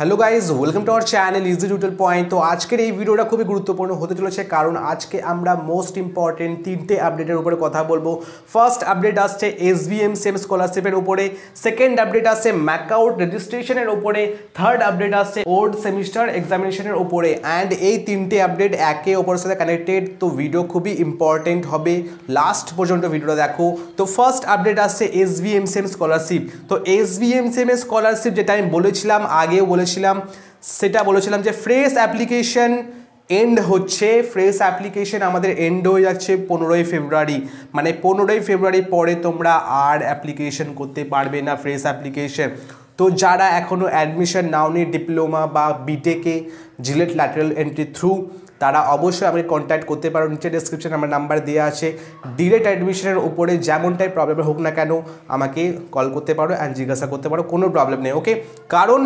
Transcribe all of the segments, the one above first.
Hello guys, welcome to our channel easy tutorial point. তো আজকের এই ভিডিওটা খুবই গুরুত্বপূর্ণ হতে চলেছে, কারণ আজকে আমরা মোস্ট ইম্পর্টেন্ট তিনটে আপডেটের উপরে কথা বলবো। ফার্স্ট আপডেট আসছে SVMCM স্কলারশিপের উপরে, সেকেন্ড আপডেট আসছে ম্যাকাউট রেজিস্ট্রেশনের উপরে, থার্ড আপডেট আসছে ওল্ড সেমিস্টার এক্সামিনেশনের উপরে। অ্যান্ড এই তিনটে আপডেট একে অপরের সাথে কানেক্টেড, তো ভিডিও খুবই ইম্পর্টেন্ট হবে, লাস্ট পর্যন্ত ভিডিওটা দেখো। তো ফার্স্ট আপডেট আসছে SVMCM স্কলারশিপ। তো SVMCM স্কলারশিপ যেটা আমি বলেছিলাম, আগেও সেটা বলেছিলাম যে ফ্রেশ অ্যাপ্লিকেশন এন্ড হচ্ছে, ফ্রেশ অ্যাপ্লিকেশন আমাদের এন্ড হয়ে যাচ্ছে 15ই ফেব্রুয়ারি। মানে 15ই ফেব্রুয়ারি পরে তোমরা আর অ্যাপ্লিকেশন করতে পারবে না ফ্রেশ অ্যাপ্লিকেশন। তো যারা এখনও অ্যাডমিশন নাওনি ডিপ্লোমা বা বিটেকে জিলেট ল্যাটারাল এন্ট্রি থ্রু, তারা অবশ্যই আমাকে কন্ট্যাক্ট করতে পারো। নিচে ডেসক্রিপশনে আমার নাম্বার দেওয়া আছে। ডিরেক্ট অ্যাডমিশনের উপরে যেমনটাই প্রবলেম হোক না কেন আমাকে কল করতে পারো অ্যান্ড জিজ্ঞাসা করতে পারো, কোনো প্রবলেম নেই। ওকে, কারণ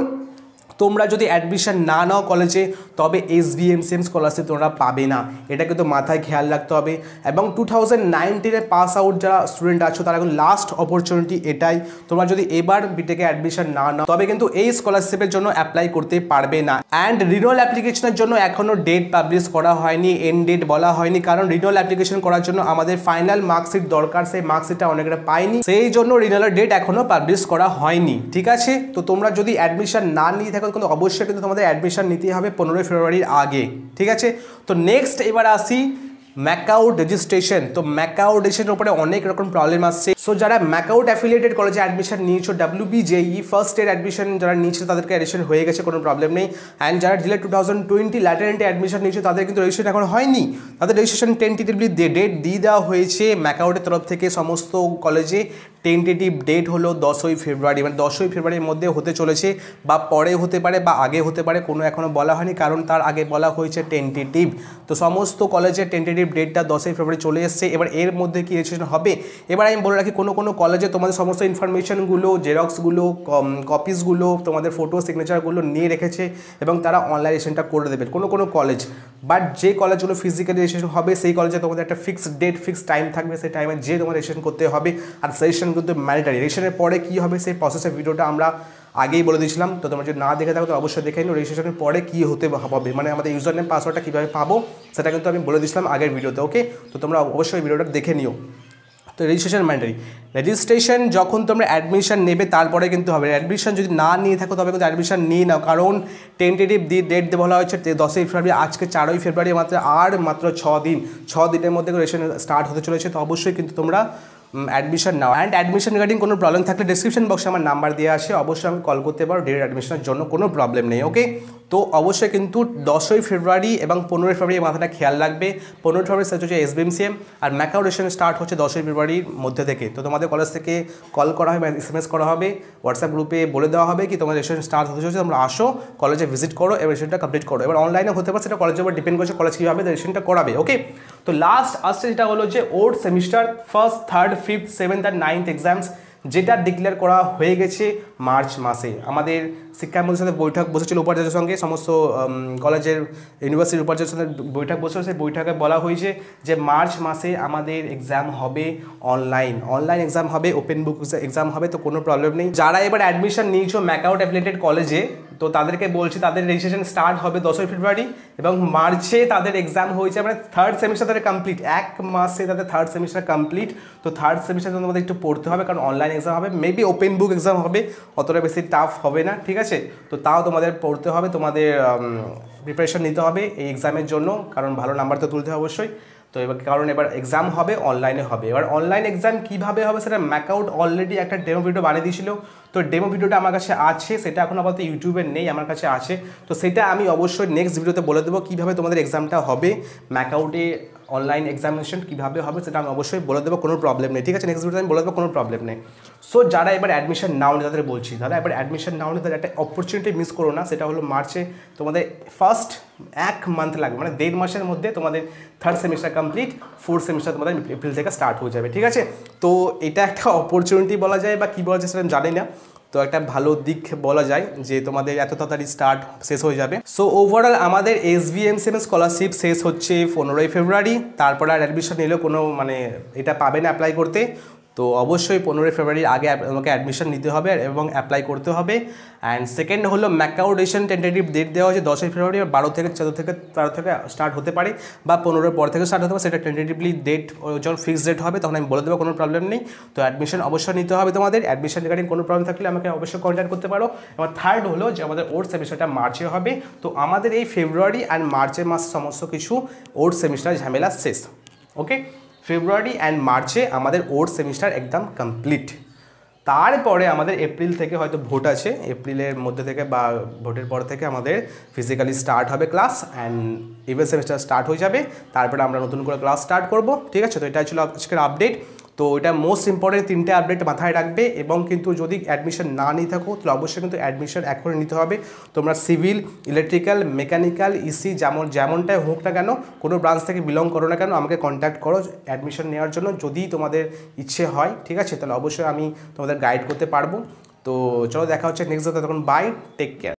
তোমরা যদি অ্যাডমিশন না নাও কলেজে, তবে SVMCM স্কলারশিপ তোমরা পাবে না, এটা কিন্তু মাথায় খেয়াল রাখতে হবে। এবং 2019-এ পাস আউট যারা স্টুডেন্ট আছো, তারা এখন লাস্ট অপরচুনিটি এটাই। তোমরা যদি এবার বিটেকে অ্যাডমিশন না নাও, তবে কিন্তু এই স্কলারশিপের জন্য অ্যাপ্লাই করতে পারবে না। অ্যান্ড রিনিউয়াল অ্যাপ্লিকেশনের জন্য এখনও ডেট পাবলিশ করা হয়নি, এন্ড ডেট বলা হয়নি, কারণ রিনিউয়াল অ্যাপ্লিকেশন করার জন্য আমাদের ফাইনাল মার্কশিট দরকার, সেই মার্কশিটটা অনেকটা পাইনি, সেই জন্য রিনিউয়াল ডেট এখনও পাবলিশ করা হয়নি। ঠিক আছে, তো তোমরা যদি অ্যাডমিশন না নিয়ে থাকো, কিন্তু অবশ্যই কিন্তু তোমাদের অ্যাডমিশন নিতে হবে 15ই ফেব্রুয়ারির আগে। ঠিক আছে, তো নেক্সট এবার আসি ম্যাকাউট রেজিস্ট্রেশন। তো ম্যাকাউট রেজিস্ট্রেশনের উপরে অনেক রকম প্রবলেম আসছে। সো যারা ম্যাকাউট অ্যাফিলিয়েটেড কলেজে অ্যাডমিশন নিয়েছো, WBJEE ফার্স্ট ইয়ার অ্যাডমিশন যারা নিয়েছে তাদেরকে অ্যাডমিশন হয়ে গেছে, কোনো প্রবলেম নেই। অ্যান্ড যারা JELET 2020 ল্যাটারেন্টে অ্যাডমিশন নিয়েছে, তাদের কিন্তু রেজিস্ট্রেশন এখন হয়নি। তাদের রেজিস্ট্রেশন টেন্টেটিভলি ডেট দিয়ে দেওয়া হয়েছে ম্যাকাউটের তরফ থেকে সমস্ত কলেজে। টেন্টেটিভ ডেট হলো 10ই ফেব্রুয়ারি, মানে 10ই ফেব্রুয়ারির মধ্যে হতে চলেছে, বা পরে হতে পারে বা আগে হতে পারে, কোনো এখনও বলা হয়নি, কারণ তার আগে বলা হয়েছে টেন্টেটিভ। তো সমস্ত কলেজের টেন্টেটিভ ডেটটা 10ই ফেব্রুয়ারি চলে এসছে। এবার এর মধ্যে কি রেজিস্ট্রেশন হবে, এবার আমি বলে রাখি, কোনো কলেজে তোমাদের সমস্ত ইনফরমেশনগুলো, জেরক্সগুলো, কপিসগুলো, তোমাদের ফটো সিগনেচারগুলো নিয়ে রেখেছে এবং তারা অনলাইন রেজিস্ট্রেশনটা করে দেবে কোনো কলেজ। বাট যে কলেজগুলো ফিজিক্যালি রেজিস্ট্রেশন হবে, সেই কলেজে তোমাদের একটা ফিক্সড ডেট, ফিক্সড টাইম থাকবে, সেই টাইমে যে তোমার রেজিস্ট্রেশন করতে হবে। আর রেজিস্ট্রেশন কিন্তু ম্যান্ডেটরি। রেজিস্ট্রেশনের পরে কী হবে সেই প্রসেসের ভিডিওটা আমরা আগেই বলে দিয়েছিলাম। তো তোমরা যদি না দেখে থাকো তো অবশ্যই দেখে নিও রেজিস্ট্রেশনের পরে কী হতে হবে, মানে আমাদের ইউজার নেম পাসওয়ার্ডটা কীভাবে পাবো সেটা কিন্তু আমি বলে দিয়েছিলাম আগের ভিডিওতে। ওকে, তো তোমরা অবশ্যই ভিডিওটা দেখে নিও। তো রেজিস্ট্রেশন ম্যান্ডেটরি। রেজিস্ট্রেশন যখন তোমরা অ্যাডমিশন নেবে তারপরে কিন্তু হবে। অ্যাডমিশন যদি না নিয়ে থাকো তবে কিন্তু অ্যাডমিশন নিয়ে নাও, কারণ টেন্টেটিভ ডেট বলা হয়েছে 10ই ফেব্রুয়ারি, আজকে 4ই ফেব্রুয়ারি, মাত্র 6 দিনের মধ্যে রেজিস্ট্রেশন স্টার্ট হতে চলেছে। তো অবশ্যই কিন্তু তোমরা admission now. And admission regarding কোনো প্রবলেম থাকলে ডিসক্রিপশন বক্সে আমার নাম্বার দেওয়া আছে, অবশ্যই আমি কল করতে পারো ডিরেক্ট অ্যাডমিশনের জন্য, কোনো প্রবলেম নেই। ওকে, তো অবশ্যই কিন্তু 10ই ফেব্রুয়ারি এবং 15ই ফেব্রুয়ারি মাথাটা খেয়াল রাখবে। 15ই ফেব্রুয়ারি সেটা হচ্ছে SVMCM, আর ম্যাকাউট রেজিস্ট্রেশন স্টার্ট হচ্ছে 10ই ফেব্রুয়ারির মধ্যে থেকে। তো তোমাদের কলেজ থেকে কল করা হবে, SMS করা হবে, হোয়াটসঅ্যাপ গ্রুপে বলে দেওয়া হবে কি তোমাদের রেজিস্ট্রেশন স্টার্ট হতে চলেছে, তোমরা আসো কলেজে ভিজিট করো এবং রেজিস্ট্রেশনটা কমপ্লিট করো। এবার অনলাইনে হতে পারে, সেটা কলেজের উপর ডিপেন্ড করছে কলেজ কীভাবে রেজিস্ট্রেশনটা করাবে। ওকে, তো লাস্ট আসছে যেটা হলো যে old semester 1st, 3rd, 5th, 7th আর 9th এক্সামস, যেটা ডিক্লেয়ার করা হয়ে গেছে মার্চ মাসে। আমাদের শিক্ষামন্ত্রীর সাথে বৈঠক বসেছিল উপাচার্যের সঙ্গে, সমস্ত কলেজের ইউনিভার্সিটির উপাচার্যের সঙ্গে বৈঠক বসেছিল। সেই বৈঠকে বলা হয়েছে যে মার্চ মাসে আমাদের এক্সাম হবে অনলাইন এক্সাম হবে, ওপেন বুক এক্সাম হবে। তো কোনো প্রবলেম নেই। যারা এবার অ্যাডমিশন নিয়েছো ম্যাকাউট অ্যাফিলিয়েটেড কলেজে, তো তাদেরকে বলছি তাদের রেজিস্ট্রেশন স্টার্ট হবে 10ই ফেব্রুয়ারি এবং মার্চে তাদের এক্সাম হয়েছে, মানে 3rd সেমিস্টার তাদের কমপ্লিট, এক মাসে তাদের 3rd সেমিস্টার কমপ্লিট। তো 3rd সেমিস্টার তোমাদের একটু পড়তে হবে, কারণ অনলাইন এক্সাম হবে, মেবি ওপেন বুক এক্সাম হবে, অতটা বেশি টাফ হবে না। ঠিক আছে, তো তাও তোমাদের পড়তে হবে, তোমাদের প্রিপারেশন নিতে হবে এই এক্সামের জন্য, কারণ ভালো নাম্বার তো তুলতে হবে অবশ্যই। তো এবার কারণ এবার এক্সাম হবে অনলাইনে হবে। এবার অনলাইন এক্সাম কীভাবে হবে সেটা ম্যাকাউট অলরেডি একটা ডেমো ভিডিও বানিয়ে দিয়েছিল। তো ডেমো ভিডিওটা আমার কাছে আছে, সেটা এখন আপাতত ইউটিউবে নেই, আমার কাছে আছে। তো সেটা আমি অবশ্যই নেক্সট ভিডিওতে বলে দেবো কীভাবে তোমাদের এক্সামটা হবে, ম্যাকাউটে অনলাইন এক্সামিনেশন কীভাবে হবে সেটা আমি অবশ্যই বলে দেবো, কোনো প্রবলেম নেই। ঠিক আছে, নেক্সট ভিডিওতে আমি বলে দেবো, কোনো প্রবলেম নেই। সো যারা এবার অ্যাডমিশন নাও নি তাদের বলছি, তারা এবার অ্যাডমিশন নাও নি, তাদের একটা অপরচুনিটি মিস করো না। সেটা হলো মার্চে তোমাদের ফার্স্ট 1 মান্থ লাগবে, মানে 1.5 মাসের মধ্যে তোমাদের 3rd semester complete, 4th semester তোমাদের এপ্রিল থেকে স্টার্ট হয়ে যাবে। ঠিক আছে, তো এটা একটা অপরচুনিটি বলা যায় বা কী বলা যায় সেটা আমি জানি না। তো একটা ভালো দিক বলা যায় যে তোমাদের এত তাড়াতাড়ি স্টার্ট শেষ হয়ে যাবে। সো ওভারঅল আমাদের SVMCM স্কলারশিপ শেষ হচ্ছে 15ই ফেব্রুয়ারি, তারপর আর অ্যাডমিশন নিলেও কোনো মানে এটা পাবে না অ্যাপ্লাই করতে। তো অবশ্যই 15 ফেব্রুয়ারির আগে আমাকে অ্যাডমিশন নিতে হবে এবং অ্যাপ্লাই করতে হবে। অ্যান্ড সেকেন্ড হলো ম্যাকাউ রেশন টেন্টেটিভ ডেট দেওয়া হয়েছে 10 ফেব্রুয়ারি, 12 থেকে 14 থেকে 13 থেকে স্টার্ট হতে পারে বা 15 পর থেকে স্টার্ট হতে পারে, সেটা টেন্টেটিভলি ডেট যখন ফিক্সড ডেট হবে তখন আমি বলে দেবো, কোনো প্রবলেম নেই। তো অ্যাডমিশন অবশ্যই নিতে হবে তোমাদের। অ্যাডমিশন রিগার্ডিং কোনো প্রবলেম থাকলে আমাকে অবশ্যই কন্ট্যাক্ট করতে পারো। এবার থার্ড হলো যে আমাদের ওর সেমিস্টারটা মার্চে হবে। তো আমাদের এই ফেব্রুয়ারি অ্যান্ড মার্চের মাস সমস্ত কিছু ওর সেমিস্টার ঝামেলা শেষ। ওকে, ফেব্রুয়ারি অ্যান্ড মার্চে আমাদের ওর সেমিস্টার একদম কমপ্লিট। তারপরে আমাদের এপ্রিল থেকে হয়তো ভোট আছে, এপ্রিলের মধ্যে থেকে বা ভোটের পর থেকে আমাদের ফিজিক্যালি স্টার্ট হবে class and event semester start হয়ে যাবে। তারপরে আমরা নতুন করে ক্লাস স্টার্ট করব, ঠিক আছে। তো এটা ছিল আজকের আপডেট। তো এটা মোস্ট ইম্পর্টেন্ট 3টে আপডেট মাথায় রাখবে। এবং কিন্তু যদি অ্যাডমিশন না নিয়ে থাকো তাহলে অবশ্যই কিন্তু অ্যাডমিশন এখনই নিতে হবে। তোমরা সিভিল, ইলেকট্রিক্যাল, মেকানিক্যাল, ইসি যেমনটাই হোক না কেন, কোনো ব্রাঞ্চ থেকে বিলং করো না কেন, আমাকে কন্ট্যাক্ট করো অ্যাডমিশন নেওয়ার জন্য। যদি তোমাদের ইচ্ছে হয়, ঠিক আছে, তাহলে অবশ্যই আমি তোমাদের গাইড করতে পারবো। তো চলো দেখা হচ্ছে নেক্সট ডে, তখন বাই, টেক কেয়ার।